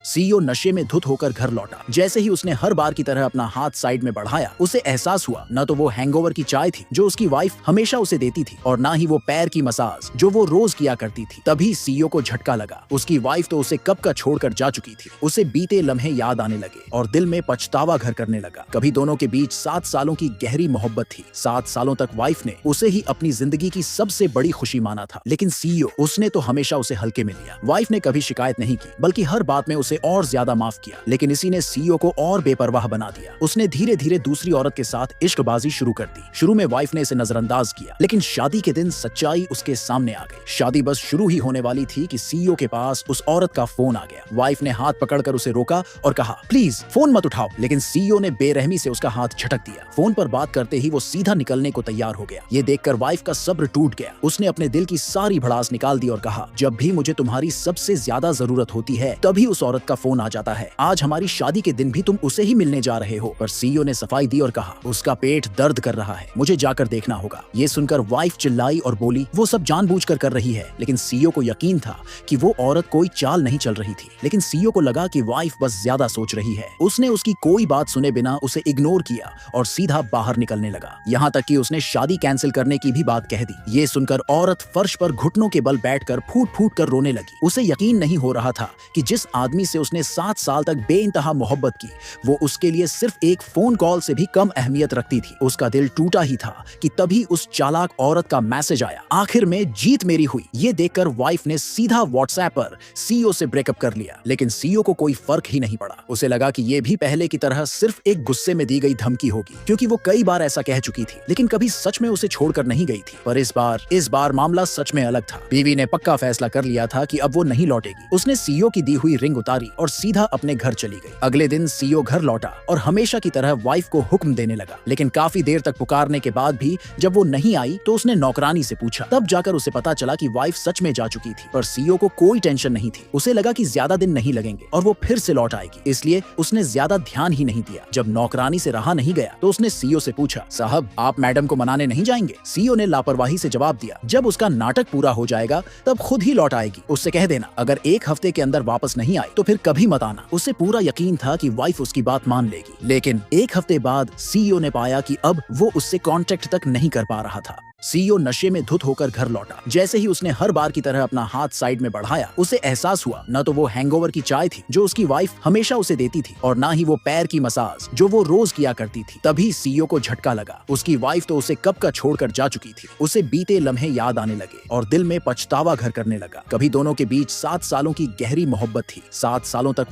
CEO नशे में धुत होकर घर लौटा। जैसे ही उसने हर बार की तरह अपना हाथ साइड में बढ़ाया, उसे एहसास हुआ न तो वो हैंगओवर की चाय थी जो उसकी वाइफ हमेशा उसे देती थी और ना ही वो पैर की मसाज जो वो रोज किया करती थी। तभी सीईओ को झटका लगा। उसकी वाइफ तो उसे कब का छोड़कर जा चुकी थी। उसे बीते लम्हे याद आने लगे और दिल में पछतावा घर करने लगा। कभी दोनों के बीच 7 सालों की गहरी मोहब्बत थी। 7 सालों तक वाइफ ने उसे ही अपनी जिंदगी की सबसे बड़ी खुशी माना था, लेकिन सीईओ उसने तो हमेशा उसे हल्के में लिया। वाइफ ने कभी शिकायत नहीं की, बल्कि हर बात में उसे और ज्यादा माफ किया। लेकिन इसी ने सीईओ को और बेपरवाह बना दिया। उसने धीरे धीरे दूसरी औरत के साथ इश्कबाजी शुरू कर दी। शुरू में वाइफ ने इसे नजरअंदाज किया, लेकिन शादी के दिन सच्चाई उसके सामने आ गई। शादी बस शुरू ही होने वाली थी कि सीईओ के पास उस औरत का फोन आ गया। वाइफ ने हाथ पकड़कर उसे रोका और कहा, प्लीज फोन मत उठाओ, लेकिन सीईओ ने बेरहमी से उसका हाथ झटक दिया। फोन पर बात करते ही वो सीधा निकलने को तैयार हो गया। ये देखकर वाइफ का सब्र टूट गया। उसने अपने दिल की सारी भड़ास निकाल दी और कहा, जब भी मुझे तुम्हारी सबसे ज्यादा जरूरत होती है तभी उस औरत का फोन आ जाता है। आज हमारी शादी के दिन भी तुम उसे ही मिलने जा रहे हो। पर सीईओ ने सफाई दी और कहा, उसका पेट दर्द कर रहा है, मुझे जाकर देखना होगा। ये सुनकर वाइफ चिल्लाई और बोली, वो सब जानबूझकर कर रही है। लेकिन सीईओ को यकीन था कि वो औरत कोई चाल नहीं चल रही थी। लेकिन सीईओ को लगा कि वाइफ बस ज्यादा सोच रही है। उसने उसकी कोई बात सुने बिना उसे इग्नोर किया और सीधा बाहर निकलने लगा। यहाँ तक कि उसने शादी कैंसिल करने की भी बात कह दी। ये सुनकर औरत फर्श पर घुटनों के बल बैठकर फूट फूट कर रोने लगी। उसे यकीन नहीं हो रहा था कि जिस आदमी से उसने 7 साल तक बेइंतहा मोहब्बत की, वो उसके लिए सिर्फ एक फोन कॉल से भी कम अहमियत रखती थी। उसका दिल टूटा ही था कि तभी उस चालाक औरत का मैसेज आया। आखिर में जीत मेरी हुई। ये देखकर वाइफ ने सीधा व्हाट्सएप पर सीईओ से ब्रेकअप कर लिया। लेकिन सीईओ को कोई फर्क ही नहीं पड़ा। उसे लगा कि ये भी पहले की तरह सिर्फ एक गुस्से में दी गई धमकी होगी, क्योंकि वो कई बार ऐसा कह चुकी थी, लेकिन कभी सच में उसे छोड़कर नहीं गई थी। पर इस बार मामला सच में अलग था। बीवी ने पक्का फैसला कर लिया था कि अब वो नहीं लौटेगी। उसने सीईओ की दी हुई रिंग उतारी और सीधा अपने घर चली गई। अगले दिन सीईओ घर लौटा और हमेशा की तरह वाइफ को हुक्म देने लगा। लेकिन काफी देर तक पुकारने के बाद भी जब वो नहीं आई तो उसने नौकरानी से पूछा। तब जाकर उसे पता चला कि वाइफ सच में जा चुकी थी। पर सीईओ को कोई टेंशन नहीं थी। उसे लगा कि ज्यादा दिन नहीं लगेंगे और वो फिर से लौट आएगी, इसलिए उसने ज्यादा ध्यान ही नहीं दिया। जब नौकरानी से रहा नहीं गया तो उसने सीईओ से पूछा, साहब आप मैडम को मनाने नहीं जाएंगे? सीईओ ने लापरवाही से जवाब दिया, जब उसका नाटक पूरा हो जाएगा तब खुद ही लौट आएगी। उससे कह देना अगर 1 हफ्ते के अंदर वापस नहीं आई तो फिर कभी मत आना। उसे पूरा यकीन था कि वाइफ उसकी बात मान लेगी। लेकिन 1 हफ्ते बाद सीईओ ने पाया कि अब वो उससे कांटेक्ट तक नहीं कर पा रहा था। सीईओ नशे में धुत होकर घर लौटा। जैसे ही उसने हर बार की तरह अपना हाथ साइड में बढ़ाया, उसे एहसास हुआ न तो वो हैंगओवर की चाय थी जो उसकी वाइफ हमेशा उसे देती थी और ना ही वो पैर की मसाज जो वो रोज किया करती थी। तभी सीईओ को झटका लगा। उसकी वाइफ तो उसे कब का छोड़कर जा चुकी थी। उसे बीते लम्हे याद आने लगे और दिल में पछतावा घर करने लगा। कभी दोनों के बीच 7 सालों की गहरी मोहब्बत थी। 7 सालों तक